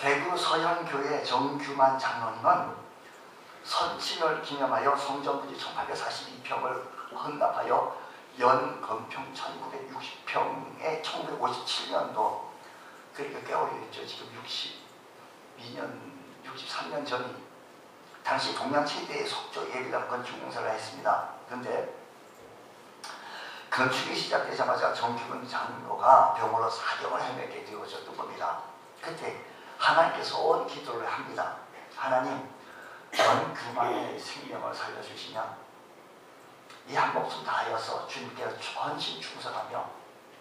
대구 서현교회 정규만 장로님은 선친을 기념하여 성전부지 1842평을 헌납하여 연건평 1960평에 1957년도 그러니까 꽤 오래됐죠. 지금 63년 전이 당시 동양 최대의 속초 예비당 건축 공사를 했습니다. 그런데 건축이 시작되자마자 정규근 장로가 병으로 사경을 헤매게 되어졌던 겁니다. 그때 하나님께서 온 기도를 합니다. 하나님, 전규만의 생명을 살려주시면 이 한 목숨 다하여서 주님께서 헌신 충성하며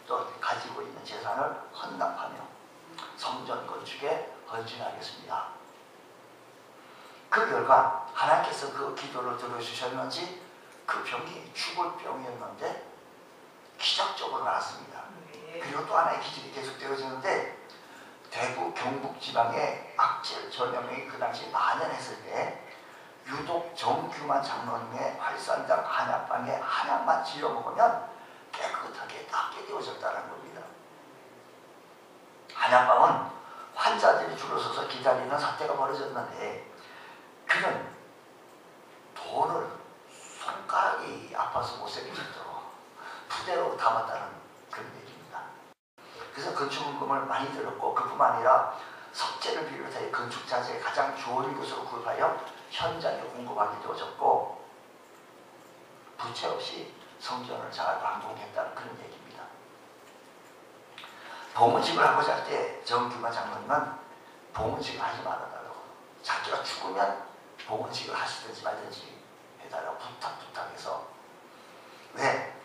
또 가지고 있는 재산을 헌납하며 성전 건축에 헌신하겠습니다. 그 결과 하나님께서 그 기도를 들어주셨는지 그 병이 죽을 병이었는데 기적적으로 나았습니다. 그리고 또 하나의 기적이 계속되어지는데 대구 경북 지방에 악질 전염병이 그 당시 만연했을 때 유독 정규만 장로님의 활산당 한약방에 한약만 지어 먹으면 깨끗하게 낫게 되어졌다는 겁니다. 한약방은 환자들이 줄을 서서 기다리는 사태가 벌어졌는데 그는 돈을 손가락이 아파서 못 새길 정도로 부대로 담았다는 그런 얘기입니다. 그래서 건축원금을 많이 들었고 그뿐만 아니라 석재를 비롯해 건축자재의 가장 좋은 것으로 구입하여 현장에 공급하게 되어졌고 부채 없이 성전을 잘 완공했다는 그런 얘기입니다. 봉헌식을 하고자 할 때 정규만 장로님은 봉헌식을 하지 말아달라고 자기가 죽으면 봉헌식을 하시든지 말든지 해달라고 부탁해서 왜?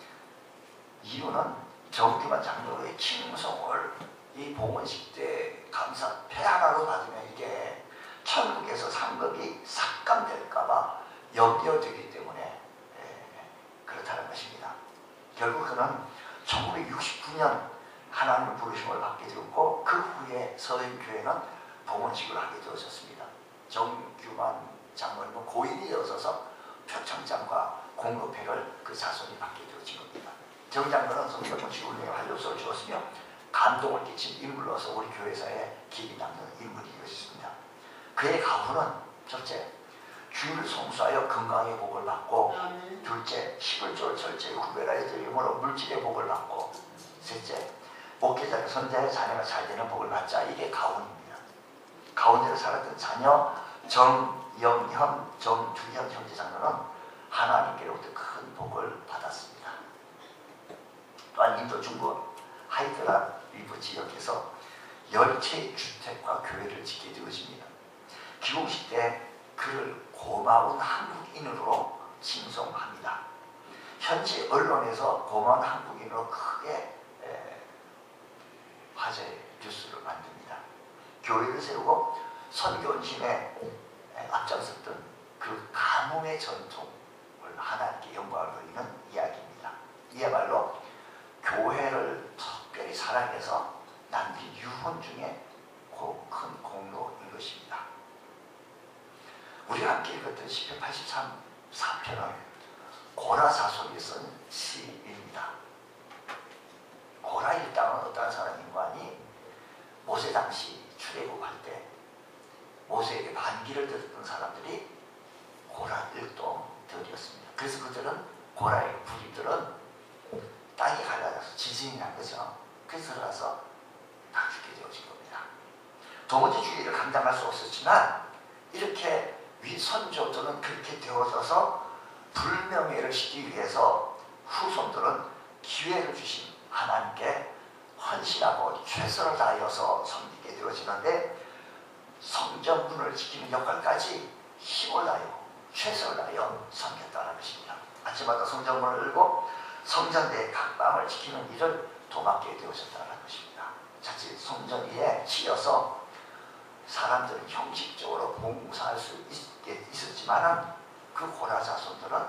이유는 정규만 장로의 칭송을 이 봉헌식 때 감사 배 하나로 받으면 이게 천국에서 상급이 삭감될까봐 염려되기 때문에 그렇다는 것입니다. 결국 그는 1969년 하나님의 부르심을 받게 되었고 그 후에 서현교회는 봉헌식을 하게 되어졌습니다. 정규만 장로님은 고인이 되어서 표창장과 공로패를 그 자손이 받게 되어진 겁니다. 정 장로는 성전 건축 운영에 활력소를 주었으며 감동을 끼친 인물로서 우리 교회사에 길이 남는 인물이 되었습니다. 그의 가훈은 첫째, 주를 송수하여 건강의 복을 받고 둘째, 11조를 철저히 구별하여 드림으로 물질의 복을 받고 셋째, 목회자의 선자의 자녀가 잘 되는 복을 받자. 이게 가훈입니다. 가운데로 살았던 자녀 정영현, 정주현 형제장로는 하나님께로부터 큰 복을 받았습니다. 또한 인도 중부 하이드라 일부 지역에서 10채의 주택과 교회를 짓게 되어집니다. 기공식 때 그를 고마운 한국인으로 칭송합니다. 현지 언론에서 고마운 한국인으로 크게 화제 뉴스를 만듭니다. 교회를 세우고 선교운심에 앞장섰던 그 가뭄의 전통을 하나님께 영광을 돌리는 이야기입니다. 이야말로 교회를 특별히 사랑해서 남긴 유훈 중에 큰 공로인 것입니다. 우리가 함께 읽었던 시편 4편은 고라 자손이 쓴 시입니다. 고라 일당은 어떤 사람인가 하니 모세 당시 출애굽할 때 모세에게 반기를 들었던 사람들이 고라 일동들이었습니다. 그래서 그들은 고라의 부리들은 땅이 갈라져서 지진이 난 거죠. 그래서 들어가서 다 죽게 되어진 겁니다. 도무지 주의를 감당할 수 없었지만 이렇게 위선조들은 그렇게 되어져서 불명예를 시키기 위해서 후손들은 기회를 주신 하나님께 헌신하고 최선을 다하여서 섬기게 되어지는데 성전문을 지키는 역할까지 힘을 다하여 최선을 다하여 섬겼다는 것입니다. 아침마다 성전문을 열고 성전 내 각 방을 지키는 일을 도맡게 되어졌다는 것입니다. 자칫 성전 위에 치여서 사람들은 형식적으로 봉사할 수 있었지만 그 고라 자손들은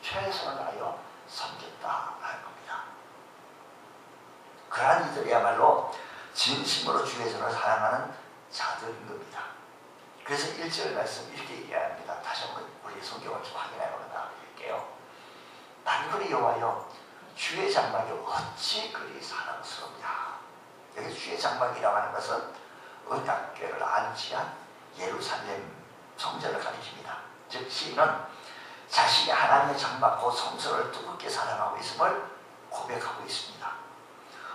최선을 다하여 섬겼다는 겁니다. 그러한 이들이야말로 진심으로 주의 전을 사랑하는 자들인 겁니다. 그래서 1절 말씀 이렇게 얘기합니다. 다시 한번 우리 성경을 좀 확인해 보겠다 할게요. 만군의 여호와여 주의 장막이 어찌 그리 사랑스럽냐. 여기 주의 장막이라고 하는 것은 언약궤를 안치한 예루살렘 성전을 가리킵니다. 즉 시인은 자신이 하나님의 장막 곧 성전을 뜨겁게 사랑하고 있음을 고백하고 있습니다.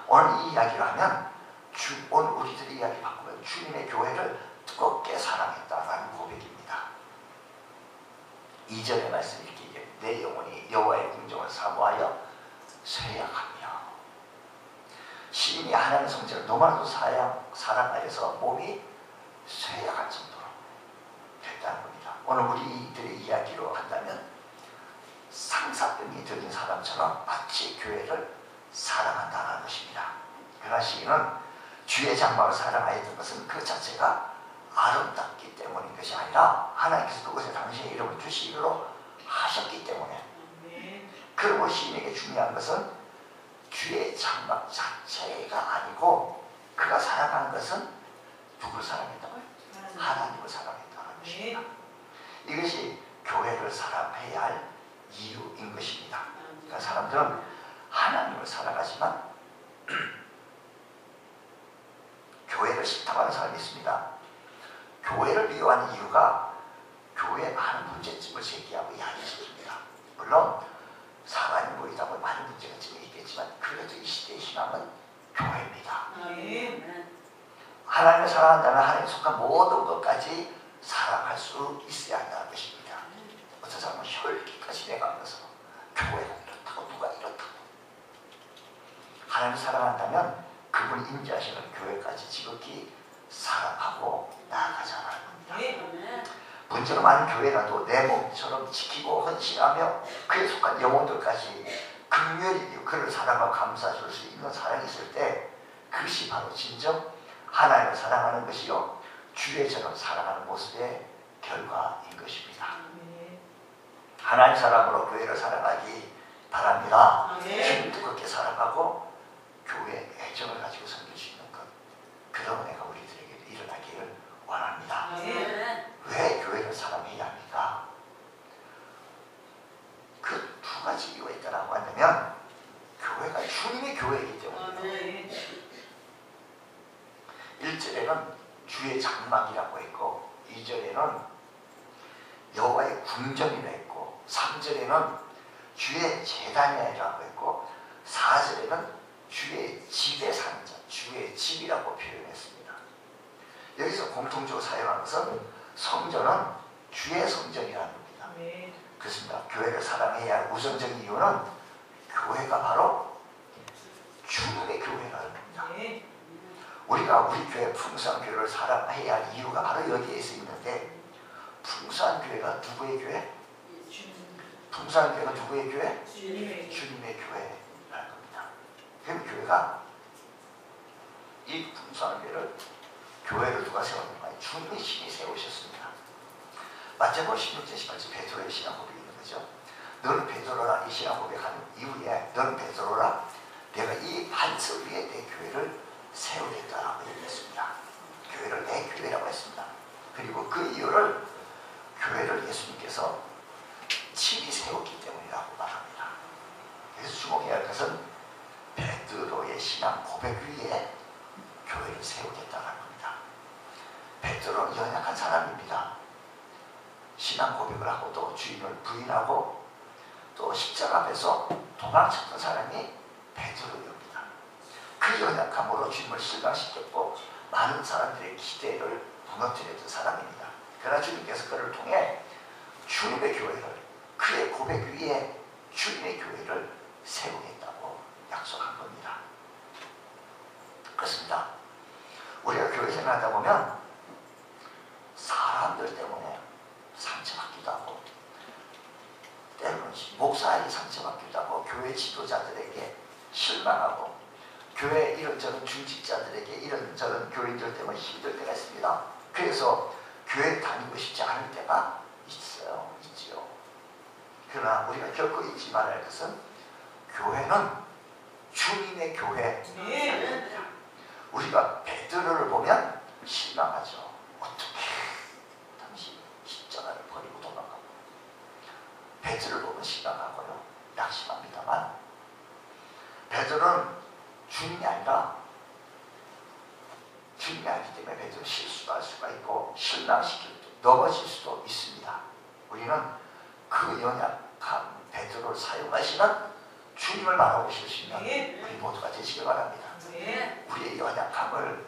오늘 이 이야기를 하면 오늘 우리들의 이야기 바꾸면 주님의 교회를 뜨겁게 사랑했다라는 고백입니다. 2절의 말씀 이렇게 내 영혼이 여호와의 궁정을 사모하여 쇠약하며, 시인이 하나님의 성전을 너무나도 사랑하여서 몸이 쇠약할 정도로 됐다는 겁니다. 오늘 우리들의 이야기로 한다면 상사병이 들린 사람처럼 마치 교회를 사랑한다는 것입니다. 그러나 시인은 주의 장막을 사랑하였던 것은 그 자체가 아름답기 때문인 것이 아니라 하나님께서 그것에 당신의 이름을 주시기로 하셨기 때문에, 그리고 시인에게 중요한 것은 주의 장막 자체가 아니고 그가 사랑하는 것은 누구를 사랑했다고요? 하나님을 사랑했다는 것입니다. 이것이 교회를 사랑해야 할 이유인 것입니다. 그러니까 사람들은 하나님을 사랑하지만 교회를 싫다고 하는 사람이 있습니다. 교회를 미워하는 이유가 교회에 많은 문제점을 제기하고 이야기시킵니다. 물론 사람이 모이다 보면 많은 문제가 있겠지만 그래도 이 시대의 희망은 교회입니다. 하나님을 사랑한다면 하나님에 속한 모든 것까지 사랑할 수 있어야 한다는 것입니다. 어떤 사람은 혈기까지 내가면서 교회가 이렇다고 누가 이렇다고. 하나님을 사랑한다면 그분이 임재하시는 교회까지 지극히 사랑하고 나아가자는 겁니다. 문제가 많은 교회라도 내 몸처럼 지키고 헌신하며 그에 속한 영혼들까지 긍휼히 그를 사랑하고 감사줄 수 있는 사랑이 있을 때, 그것이 바로 진정 하나님을 사랑하는 것이요 주의 전을 사랑하는 모습의 결과인 것입니다. 하나님 사랑으로 교회를 사랑하기 바랍니다. 주님 뜨겁게 사랑하고 교회에 애정을 가지고 섬길 수 있는 것, 그런 은혜가 우리들에게 일어나기를 원합니다. 왜 교회를 사랑해야 합니까? 그 두 가지 이유가 있다고 한다면 교회가 주님의 교회이기 때문이에요. 1절에는 주의 장막이라고 했고 2절에는 여호와의 궁전이라고 했고 3절에는 주의 제단이라고 했고 4절에는 주의 집에 사는 자, 주의 집이라고 표현했습니다. 여기서 공통적으로 사용한 것은 성전은 주의 성전이라는 겁니다. 그렇습니다. 교회를 사랑해야 할 우선적인 이유는 교회가 바로 주님의 교회라는 겁니다. 우리가 우리 교회 풍성한 교회를 사랑해야 할 이유가 바로 여기에서 있는데, 풍성한 교회가 누구의 교회? 풍성한 교회가 누구의 교회? 주님의 교회라는 겁니다. 그럼 교회가 이 풍성한 교회를 누가 세웠는가? 주님의 신이 세우셨습니다. 마태복음 16장 18절 베드로의 신앙 고백이 있는 거죠. 너는 베드로라, 이 신앙 고백하는 이후에 너는 베드로라, 내가 이 반석 위에 내 교회를 세우겠다라고 얘기했습니다. 교회를 내 교회라고 했습니다. 그리고 그 이유를 교회를 예수님께서 친히 세웠기 때문이라고 말합니다. 그래서 주목해야 할 것은 베드로의 신앙 고백 위에 교회를 세우겠다는 겁니다. 베드로는 연약한 사람입니다. 신앙 고백을 하고 또 주인을 부인하고 또 십자가 앞에서 도망쳤던 사람이 베드로입니다. 그 연약함으로 주님을 실망시켰고 많은 사람들의 기대를 무너뜨렸던 사람입니다. 그러나 주님께서 그를 통해 주님의 교회를, 그의 고백 위에 주님의 교회를 세우겠다고 약속한 겁니다. 그렇습니다. 우리가 교회 생활하다 보면 사람들 때문에 상처받기도 하고, 때로는 목사에게 상처받기도 하고, 교회 지도자들에게 실망하고, 교회 이런저런 중직자들에게 이런저런 교인들 때문에 힘들 때가 있습니다. 그래서 교회 다니고 싶지 않을 때가 있지요. 그러나 우리가 결코 잊지 말아야 할 것은 교회는 주님의 교회. 우리가 베드로를 보면 실망하죠. 어떻게 당신 십자가를 버리고 도망가고. 베드로를 보면 실망하고요, 낙심합니다만, 베드로는 주님이 아니라 주님이 아니기 때문에 베드로 실수도 할 수가 있고 실망시킬 수도 넘어질 수도 있습니다. 우리는 그 연약한 베드로를 사용하시는 주님을 바라고 계실 수 있는 우리 모두가 되시길 바랍니다. 우리의 연약함을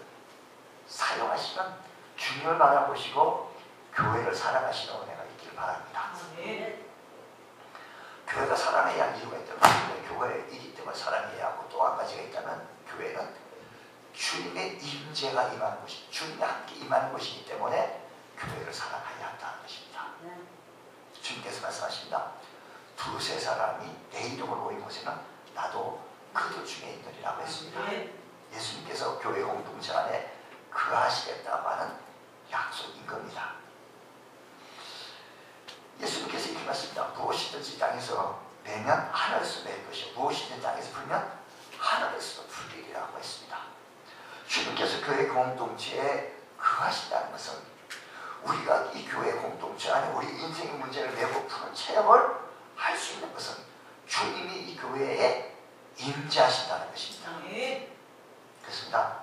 사용하시는 주님을 바라보시고 교회를 사랑하시는 은혜가 있기를 바랍니다. 교회가 사랑해야 할 이유가 있다면 교회의 일이 때문에 사랑해야 하고 또 한 가지가 있다면 교회는 주님의 임재가 임하는 곳이 주님이 함께 임하는 곳이기 때문에 교회를 사랑해야 한다는 것입니다. 주님께서 말씀하십니다. 두세 사람이 내 이름으로 모인 곳에는 나도 그들 중에 있느니라고 했습니다. 예수님께서 교회 공동체 안에 거하시겠다고 하는 약속인 겁니다. 예수님께서 이렇게 말씀합니다. 무엇이든지 땅에서 내면 하늘에서 낼 것이요 무엇이든지 땅에서 풀면 하늘에서도 풀리리라고 했습니다. 주님께서 교회 공동체에 거하신다는 것은 우리가 이 교회 공동체 안에 우리 인생의 문제를 내고 푸는 체험을 할 수 있는 것은 주님이 이 교회에 임재하신다는 것입니다. 그렇습니다.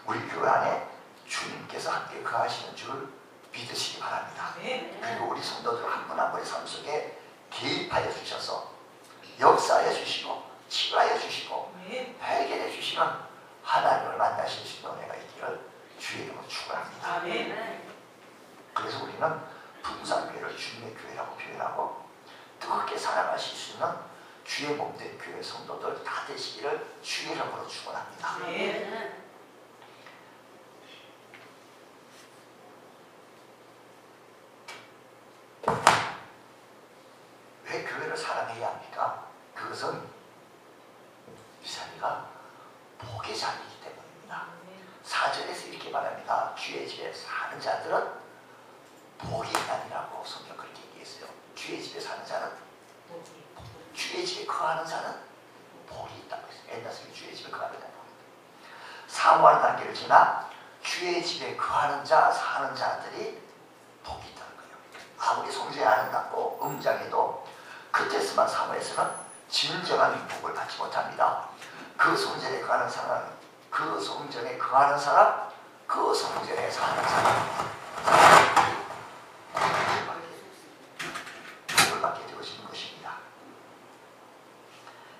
우리 교회 안에 주님께서 함께 거하시는 줄 믿으시기 바랍니다. 그리고 우리 성도들 한 분 한 분의 삶 속에 개입하여 주셔서 역사해 주시고 치유하여 주시고 해결해 주시는 하나님을 만나실 수 있는 은혜가 있기를 주의 이름으로 축원합니다. 그래서 우리는 분산교회를 주님의 교회라고 표현하고 뜨겁게 사랑하실 수 있는 주의 몸된 교회 성도들 다 되시기를 주의 이름으로 축원합니다. 왜 교회를 사랑해야 합니까? 그것은 이 자리가 복의 자리이기 때문입니다. 4절에서 이렇게 말합니다. 주의 집에 사는 자들은 복이 있다니라고 성경 그렇게 얘기했어요. 주의 집에 사는 자는 주의 집에 거하는 자는 복이 있다고 했어요. 옛날 성경 주의 집에 거하는 자는 복이 있다. 사모하는 단계를 지나 주의 집에 거하는 자, 사는 자들이 복이 있다는 거예요. 아무리 성전이 아름답고 음장해도 그때서만 사모해서는 진정한 복을 받지 못합니다. 그 성전에 거하는 사람, 그 성전에 거하는 사람, 그 성전에 사는 사람 복을 받게 되어지는 것입니다.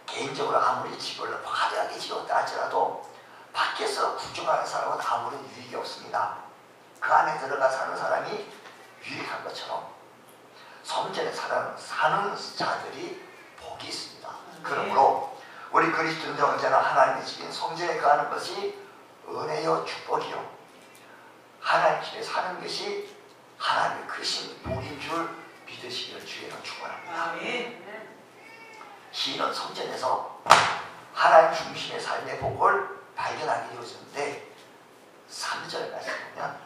개인적으로 아무리 집을 화려하게 지었다 할지라도 밖에서 구경하는 사람은 아무런 유익이 없습니다. 그 안에 들어가 사는 사람이 유익한 것처럼 성전에 사는 자들이 복이 있습니다. 그러므로 우리 그리스도인들 언제나 하나님의 집인 성전에 거하는 것이 은혜요 축복이요 하나님 집에 사는 것이 하나님의 크신 복인 줄 믿으시기를 주의로 축원합니다. 시인은 성전에서 하나님 중심의 삶의 복을 발견하게 되었는데 3절 말씀 보면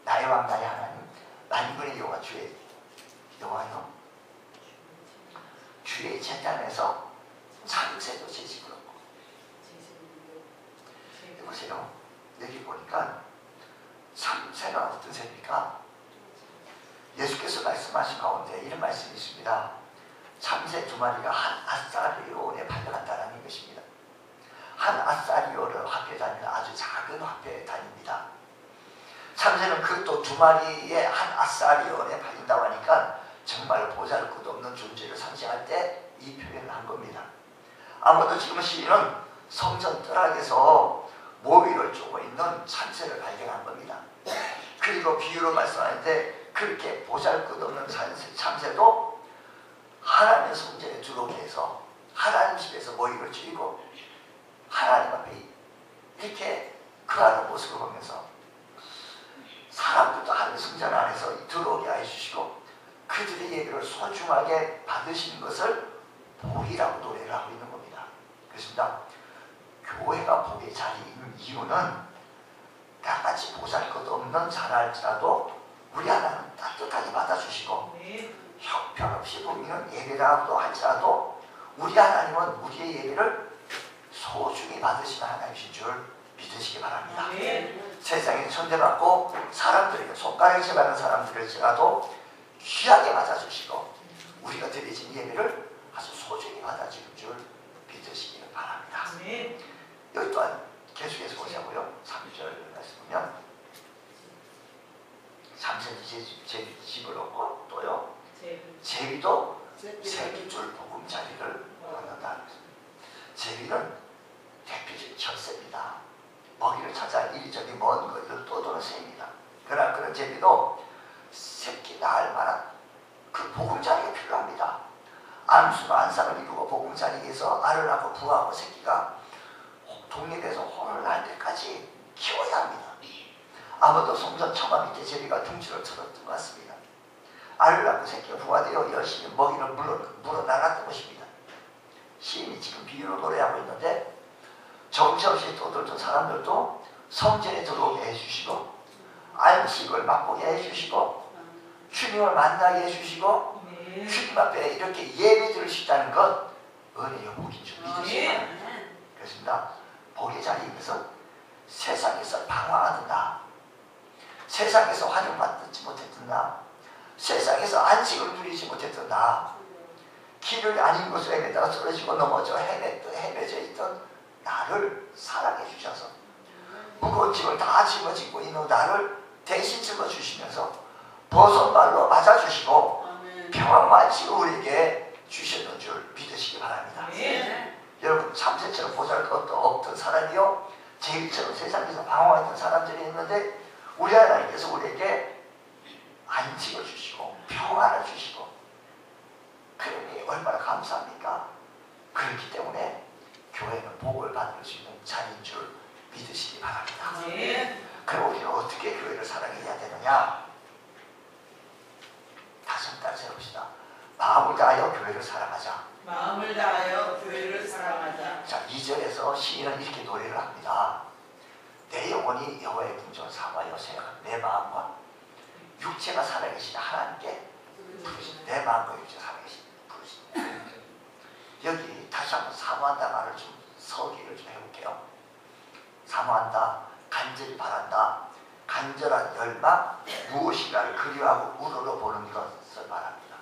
나의 왕 나의 하나님 만군의 여호와 주의 여호와여 주의 재단에서 참새도 제식을 얻고 보세요. 여기 보니까 참새가 어떤 새입니까? 예수께서 말씀하신 가운데 이런 말씀이 있습니다. 참새 2마리가 한 아사리온에 팔려갔다는 것입니다. 한 아사리온을 화폐에 다니는 아주 작은 화폐에 다닙니다. 참새는 그것도 2마리의 한 아사리온에 팔린다고 하니까 정말 보잘것없는 존재를 상징할 때 이 표현을 한 겁니다. 아무도 지금 시인은 성전 뜰락에서 모위를 쪼고 있는 참새를 발견한 겁니다. 그리고 비유로 말씀하는데 그렇게 보잘것없는 참새도 하나님의 성전에 들어오게 해서 하나님 집에서 모임을 즐기고 하나님 앞에 이렇게 거하는 모습을 보면서 사람들도 하나님 성전 안에서 들어오게 해주시고 그들의 예배를 소중하게 받으시는 것을 복이라고 노래를 하고 있는 겁니다. 그렇습니다. 교회가 복의 자리인 이유는 나같이 보잘것없는 자랄지라도 우리 하나님 따뜻하게 받아주시고 형편없이 보이는 예배라고 할지라도 우리 하나님은 우리의 예배를 소중히 받으시는 하나님이신 줄 믿으시기 바랍니다. 세상에 천대받고 사람들에게 손가락에 재받는 사람들일지라도 귀하게 받아주시고 우리가 드리신 예배를 아주 소중히 받아주는 줄 믿으시기 바랍니다. 여기 또한 계속해서 보자고요. 제비는 대표적인 철새입니다. 먹이를 찾아 이리저리 먼 거리를 떠도는 새입니다. 그러나 그런 제비도 새끼 낳을 만한 그 보금자리가 필요합니다. 암수나 안상을 이루고 보금자리에서 알을 낳고 부화하고 새끼가 독립해서 혼을 날 때까지 키워야 합니다. 아무도 송전 처마 밑에 제비가 둥지를 틀었던 것 같습니다. 알을 낳고 새끼가 부화되어 열심히 먹이를 물어나갔던 것입니다. 시인이 지금 비유를 노래하고 있는데 정신없이 떠들던 사람들도 성전에 들어오게 해주시고 안식을 맛보게 해주시고 주님을 만나게 해주시고 주님 앞에 이렇게 예배 드릴 수 있다는 것 은혜의 복인 줄 믿으시기 바랍니다. 그렇습니다. 복의 자리에서 세상에서 방황하던 나, 세상에서 환영받지 못했던 나, 세상에서 안식을 누리지 못했던 나, 길을 아닌 곳으로 헤매다가 쓰러지고 넘어져 헤매져 있던 나를 사랑해 주셔서 무거운 짐을 다 짊어지고 있는 나를 대신 짊어주시면서 버선발로 맞아주시고 평안과 안식을 우리에게 주셨는 줄 믿으시기 바랍니다. 여러분 참새처럼 보잘것도 없던 사람이요 제비처럼 세상에서 방황했던 사람들이 있는데 우리 하나님께서 우리에게 안식을 주시고 평안을 주시고 그러니 얼마나 감사합니까? 그렇기 때문에 교회는 복을 받을 수 있는 자리인 줄 믿으시기 바랍니다. 그럼 우리는 어떻게 교회를 사랑해야 되느냐? 다시 한번 따라 해봅시다. 마음을 다하여 교회를 사랑하자. 마음을 다하여 교회를 사랑하자. 자, 2절에서 시인은 이렇게 노래를 합니다. 내 영혼이 여호와의 궁정을 사모하여 생각하는 내 마음과 육체가 살아계신 하나님께 부르신 내 마음과 육체가 살아계신 부르신 여기 다시 한번 사모한다 말을 좀 서기를 좀 해볼게요. 사모한다, 간절히 바란다, 간절한 열망, 무엇인가를 그리워하고 우러러보는 것을 말합니다.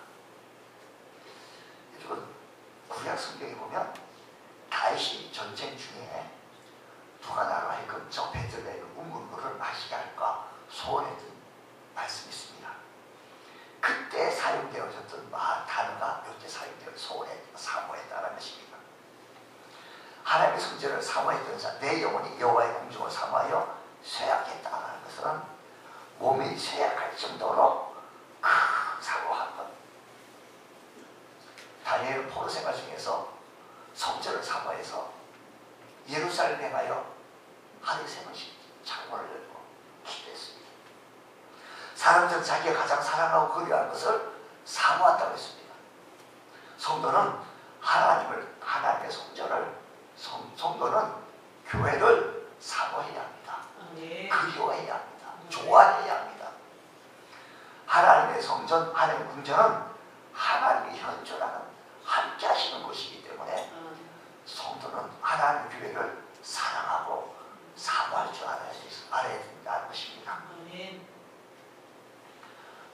여러분 구약 성경에 보면 다윗이 전쟁 중에 누가 나로 하여금 저 베들레헴 우물물을 마시게 할까 소원했던 말씀이 있습니다. 그때 사용되어졌던 단어가 이때 사용되어 소원했다, 사모했다라는 것입니다. 하나님의 성전을 사모했던 자, 내 영혼이 여호와의 궁정을 사모하여 쇠약했다라는 것은 몸이 쇠약할 정도로 큰 사모한 것. 다니엘은 포로 생활 중에서 성전을 사모해서 예루살렘에 가요 하루에 3번씩 창문을 열고 기도했습니다. 사람들은 자기가 가장 사랑하고 그리워하는 것을 사모한다고 했습니다. 성도는 하나님의 성도는 교회를 사모해야 합니다. 그리워해야 합니다. 좋아해야 합니다. 하나님의 성전, 하나님의 궁전은 하나님이 현존하는 함께 하시는 곳이기 때문에 성도는 하나님의 교회를 사랑하고 사모할 줄 알아야 된다는 것입니다.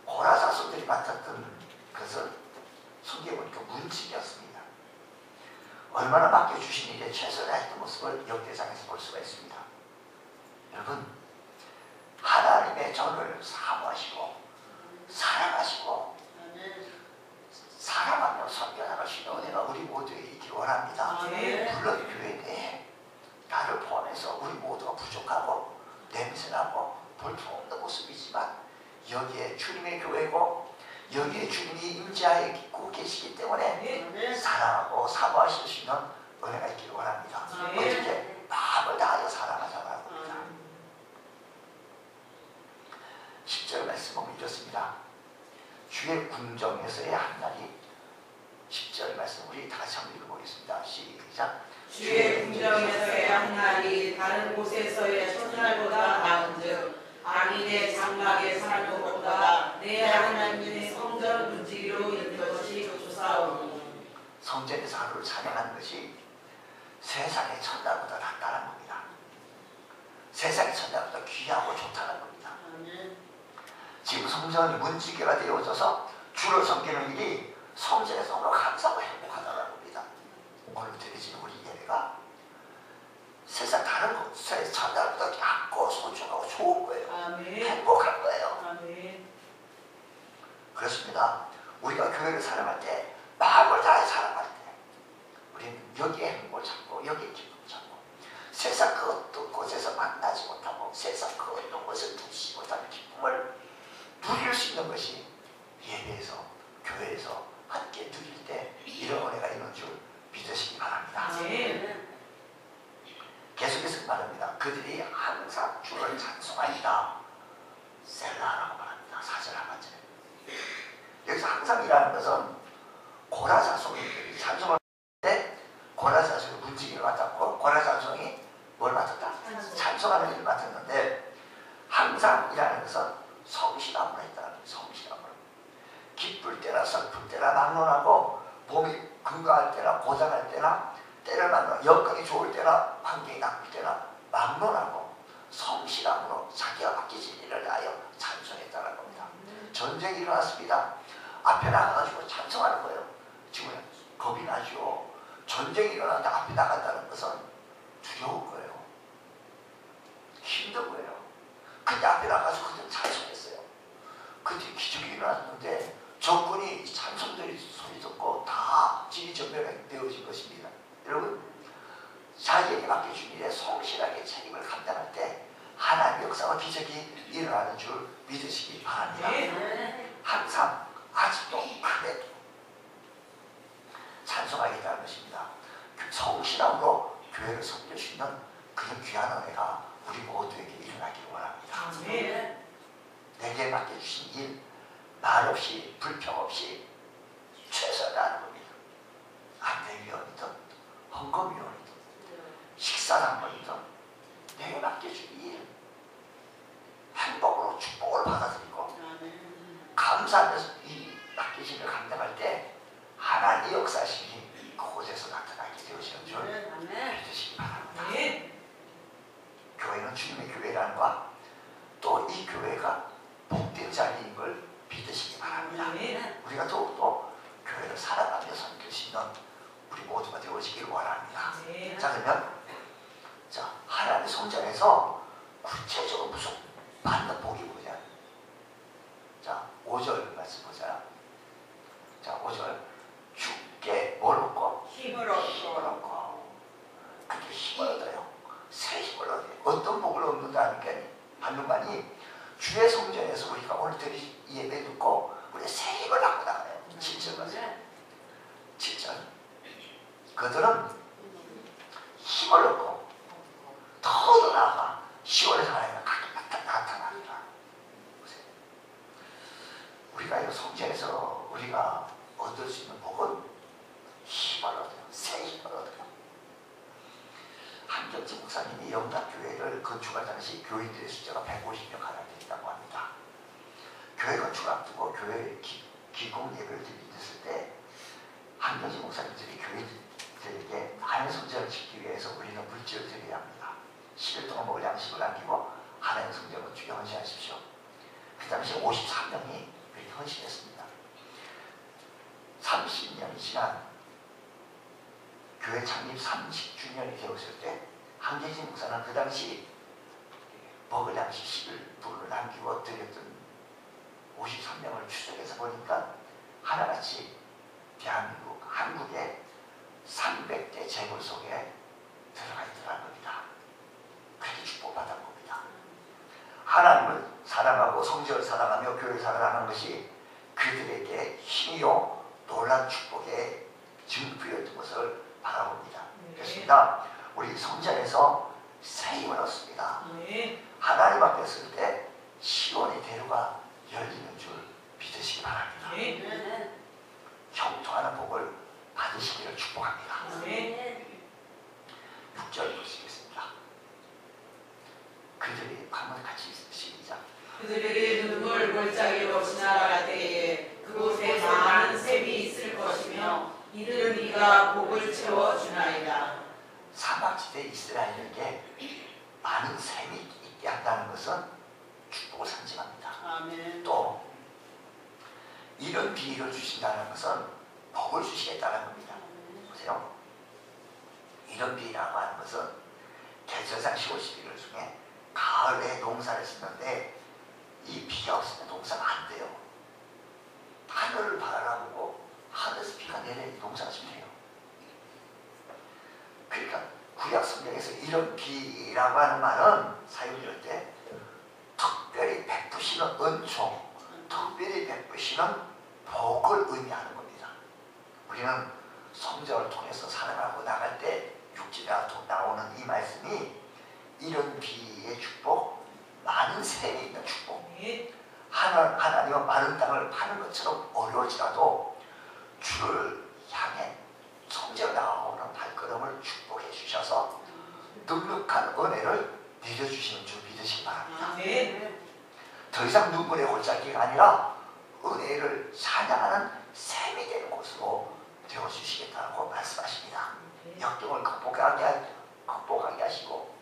고라 자손들이 맡았던 것은 성경에 보니까 문칙이었습니다. 얼마나 맡겨주신 일에 최선을 다했던 모습을 역대상에서 볼 수가 있습니다. 여러분 하나님의 전을 사모하시고 사랑하시고 사랑하며 섬겨나갈 수 있는 은혜가 우리 모두에게 있기를 원합니다. 물론 교회 내에 나를 포함해서 우리 모두가 부족하고 냄새나고 볼품없는 모습이지만 여기에 주님의 교회고 여기에 주님이 임재하여 있고 계시기 때문에 사랑하고 사모하실 수 있는 은혜가 있기를 원합니다. 어떻게? 마음을 다하여 사랑하자고 합니다. 10절 말씀 보면 이렇습니다. 주의 궁정에서의 한 날이 10절 말씀 우리 다 같이 한번 읽어보겠습니다. 시작. 주의 궁정에서의 한 날이 다른 곳에서의 첫날보다 나은즉 악인의 장막에 사는 것보다 내 하나님의 성전 문지기로 있는 것이 좋사오니. 성전에서 하루를 찬양하는 것이 세상의 첫날보다 낫다는 겁니다. 세상의 첫날보다 귀하고 좋다는 겁니다. 지금 성전이 문지기가 되어져서 주를 섬기는 일이 성전에서 너무 감사하고 행복하다는 겁니다. 오늘 드리는 우리 예배가 세상 다른 곳의 첫날보다 작고 소중하고 좋은 거예요. 행복한 거예요. 그렇습니다. 우리가 교회를 사랑할 때 마음을 다해 사랑할 때 우리는 여기에 행복을 찾고 주를 찬송하리라 셀라라고 말합니다. 4절 하반절에. 여기서 항상 일하는 것은 고라자손이 찬송을 할 때 고라자손이 문지기를 맡았고 고라자손이 뭘 맡았다? 찬송하는 일을 맡았는데 항상 일하는 것은 성실함으로 했다는 거예요. 성실함으로. 기쁠 때나 슬플 때나 막론하고 몸이 건강할 때나 고장할 때나 때를 막론 여건이 좋을 때나 환경이 나쁠 때나 막론하고 성실함으로 자기가 맡겨진 일을 다하여 찬송했다는 겁니다. 전쟁이 일어났습니다. 앞에 나가가지고 찬송하는 거예요. 지금 겁이 나죠. 전쟁이 일어났는데 앞에 나간다는 것은 두려운 거예요. 힘든 거예요. 근데 앞에 나가서 그들 찬송했어요. 그때 기적이 일어났는데 적군이 찬송들이 소리 듣고 다 진이전멸하게 되어진 것입니다. 여러분, 자기에게 맡겨준 일에 성실하게 책임을 감당할 때 하나님의 역사와 기적이 일어나는 줄 믿으시기 바랍니다. 항상 아직도 그래도 찬송하겠다는 것입니다. 성실함으로 교회를 섬길 수 있는 그런 귀한 은혜가 우리 모두에게 일어나기를 원합니다. 내게 맡겨주신 일 말없이 불평 없이 최선을 다하는 겁니다. 안내위원이든 헌금위원이든 식사당번이든 내게 맡겨준 일 행복으로 축복을 받아들이고 감사하면서 이 맡겨진 일을 감당할 때 하나님의 역사심이 그곳에서 나타나게 되어지는 줄 믿으시기 바랍니다. 교회는 주님의 교회라는 것, 또 이 교회가 복된 자리인 걸 믿으시기 바랍니다. 우리가 더욱더 교회를 살아가며 섬길 수 있는 우리 모두가 되어지기를 원합니다. 자, 그러면 하나님의 성전에서 구체적으로 무슨 받는 복이 뭐냐? 자, 5절 말씀 보자. 자, 5절. 주께 뭘 얻고? 힘을 얻고. 그게 힘을 얻어요. 새 힘을 얻어요. 어떤 복을 얻는다니까 받는만이 주의 성전에서 우리가 오늘 드린 예배 듣고 우리 새 힘을 갖고 나가요. 7절 맞아요. 7절. 그들은 힘을 얻고 더 나아가 10월에서 하나님은 나타납니다. 우리가 이 성전에서 우리가 얻을 수 있는 복은 힘을 얻어요. 새 힘을 얻어요. 한경지 목사님이 영락교회를 건축할 당시 교인들의 숫자가 150명 가량 됐다고 합니다. 교회 건축 앞두고 교회 기공 예배를 드렸을 때 한경지 목사님들이 교인들에게 하나님의 성전을 짓기 위해서 우리는 물질을 드려야 합니다. 10일 동안 먹을 양식을 남기고 하나님의 성전을 건축에 헌신하십시오. 그 당시 53명이 그렇게 헌신했습니다. 30년이 지난 교회 창립 30주년이 되었을 때 한계진 목사는 그 당시 먹을 양식 11불을 남기고 드렸던 53명을 추적해서 보니까 하나같이 대한민국, 한국의 300대 재물 속에 들어가 있더라는 겁니다. 그렇게 축복받은 겁니다. 하나님을 사랑하고 성전을 사랑하며 교회를 사랑하는 것이 그들에게 힘이요 놀라운 축복의 증표였던 것을 바라봅니다. 그렇습니다. 우리 성전에서 새 힘을 얻습니다. 하나님 앞에 설 때 시온의 대로가 열리는 줄 믿으시기 바랍니다. 형통하는 복을 받으시기를 축복합니다. 6절 보시겠습니다. 그들이 한번 같이 시작. 그들이 눈물 골짜기로 지나갈 때에 그곳에 많은 샘이 있을 것이며 이를 네가 복을 채워주나이다. 사막지대 이스라엘에게 많은 샘이 있게 한다는 것은 축복을 상징합니다. 아멘. 또 이런 비유를 주신다는 것은 복을 주시겠다는 겁니다. 보세요. 이런 비유라고 하는 것은 계절상 10월 11월 중에 가을에 농사를 짓는데 이 비가 없으면 농사가 안 돼요. 하늘을 바라보고 하늘에서 비가 내려야 농사가 좀 돼요. 그러니까 구약 성경에서 이런 비라고 하는 말은 사용될 때 특별히 베푸시는 은총, 특별히 베푸시는 복을 의미하는 겁니다. 우리는 성전을 통해서 살아가고 나갈 때 육지가 나오는 이 말씀이 이런 비의 축복, 많은 샘이 있는 축복. 네. 하나님은 마른 땅을 파는 것처럼 어려울지라도 주를 향해 성전 나아오는 발걸음을 축복해 주셔서 넉넉한 은혜를 내려주시는 줄 믿으시기 바랍니다. 네. 더 이상 눈물의 골짜기가 아니라 은혜를 찬양하는 샘이 되는 곳으로 되어주시겠다고 말씀하십니다. 역경을 극복하게 하시고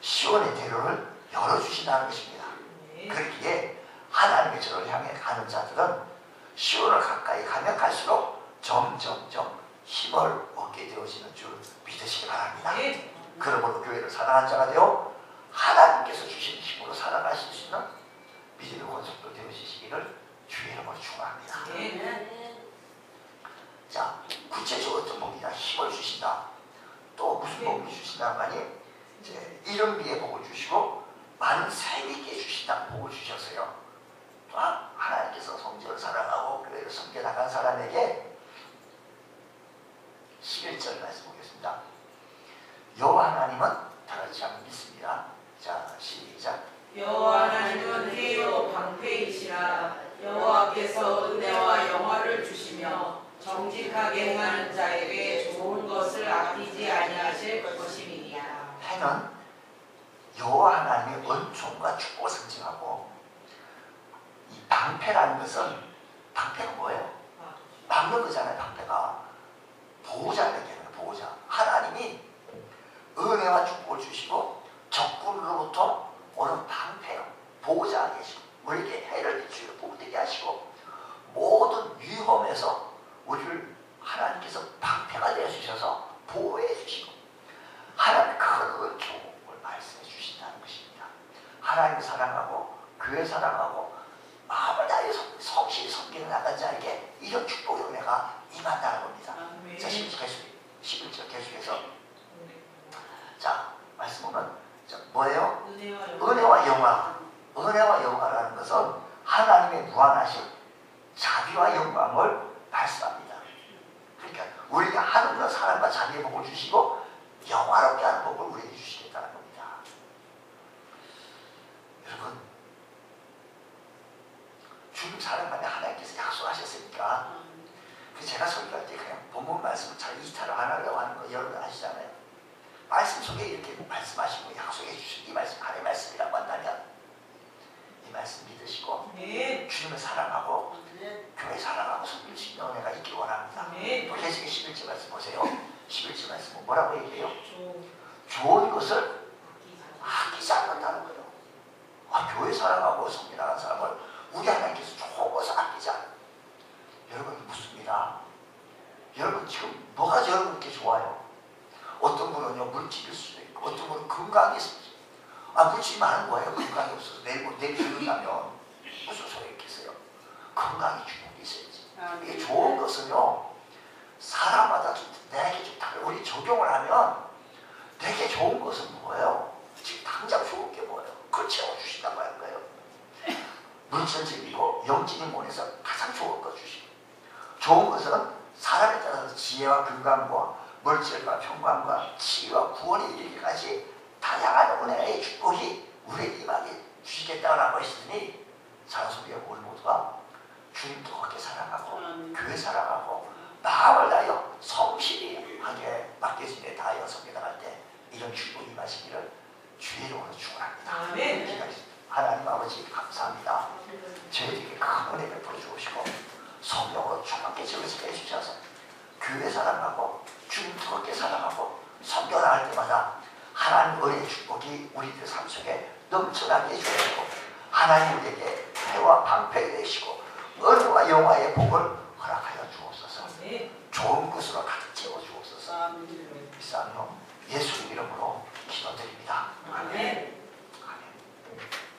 시온의 대로를 열어주신다는 것입니다. 그렇기에 하나님의 저를 향해 가는 자들은 시온을 가까이 가면 갈수록 점점점 힘을 얻게 되어지는 줄 믿으시기 바랍니다. 그러므로 교회를 사랑하는 자가 되어 하나님께서 주신 힘으로 살아가실 수 있는 믿음의 권속도 되어주시기를 주의 이름으로 축원합니다. 자, 구체적으로 어떤 복이냐? 힘을 주신다. 또 무슨 복을 주신다는 거 아니에요? 이제 이른비의 복을 주시고 많은 샘이 있게 주신다는 복을 주셨어요. 또한 하나님께서 성전을 사랑하고 교회를 섬겨나간 사람에게 11절 말씀 보겠습니다. 여호와 하나님은 다 같이 한번 믿습니다. 자, 시작. 여호와 하나님은 해요 방패이시라. 여호와께서 은혜와 영화를 주시며 정직하게 행하는 자에게 좋은 것을 아끼지 아니하실 것임이니라. 해는 여호와 하나님의 은총과 축복을 상징하고, 이 방패라는 것은, 방패가 뭐예요? 막는 거잖아요. 방패가 보호자를 얘기하는 거예요. 보호자. 하나님이 은혜와 축복을 주시고 적군으로부터 오는 방패요, 보호자가 계시고 우리에게 해를 비추고 복되게 하시고 모든 위험에서 우리를 하나님께서 방패가 되어주셔서 보호해 주시고 하나님의 큰 은총을 말씀해 주신다는 것입니다. 하나님을 사랑하고 교회 사랑하고 마음을 다해 성실히 섬기는 나간 자에게 이런 축복의 은혜가 임한다는 겁니다. 자, 11절 계속해서 자, 말씀 보면 뭐예요? 은혜와 영화. 은혜와 영화라는 것은 하나님의 무한하신 자비와 영광을 말씀합니다. 그러니까 우리가 하늘과 사랑과 자비의 복을 주시고 영화롭게 하는 복을 우리에게 주시겠다는 겁니다. 여러분, 주님 사랑만에 하나님께서 약속하셨으니까 제가 설교할 때 그냥 본문 말씀을 잘 이탈을 안 하려고 하는 거 여러분 아시잖아요. 말씀 속에 이렇게 말씀하시고 약속해 주신 이 말씀, 하나님의 말씀이라고 한다면 이 말씀 믿으시고 주님을 사랑하고 교회 사랑하고 섬길 수 있는 은혜가 있길 원합니다. 또 계시게 11절 말씀 보세요. 11절 말씀은 뭐라고 얘기해요? 좋은 것을 아끼지 않는다는 거예요. 교회 사랑하고 섬기 나간 사람을 우리 하나님께서 좋은 것을 아끼지 않아요. 여러분 묻습니다. 여러분 지금 뭐가 여러분께 좋아요? 어떤 분은요 물질일 수도 있고 어떤 분은 건강이 있을 수도 있고 물질이 많은 거예요. 건강이 없어서 내일 죽는다면 무슨 소리 있겠어요? 건강이 중요한 게 있어야지. 이게 좋은 것은요 사람마다 내게 좀 다르고 우리 적용을 하면 내게 좋은 것은 뭐예요? 지금 당장 좋은 게 뭐예요? 그걸 채워주신다고 할 거예요. 물질적이고 영적인 면에서 가장 좋은 것 주시고 좋은 것은 사람에 따라서 지혜와 건강과 물질과 평강과 치유와 구원에 이르기까지 다양한 은혜의 축복이 우리에게 임하게 주시겠다고 했으니 사랑스럽게 우리 모두가 주님도 그렇게 사랑하고 교회 사랑하고 마음을 다하여 성실히 하게 맡겨지게 다하여 섬겨나갈 때 이런 축복이 임하시기를 주의 이름으로 축원합니다. 하나님 아버지 감사합니다. 저희에게 큰 은혜 베풀어 주시고 성령으로 충만하게 저희에게 해주셔서 교회 사랑하고 주님 뜨겁게 사랑하고 섬겨나갈 때마다 하나님 은혜의 축복이 우리들 삶 속에 넘쳐나게 해주시고 하나님 우리에게 해와 방패가 되시고 은혜와 영화의 복을 허락하여 주옵소서. 좋은 것으로 가득 채워 주옵소서. 비싸며 예수 이름으로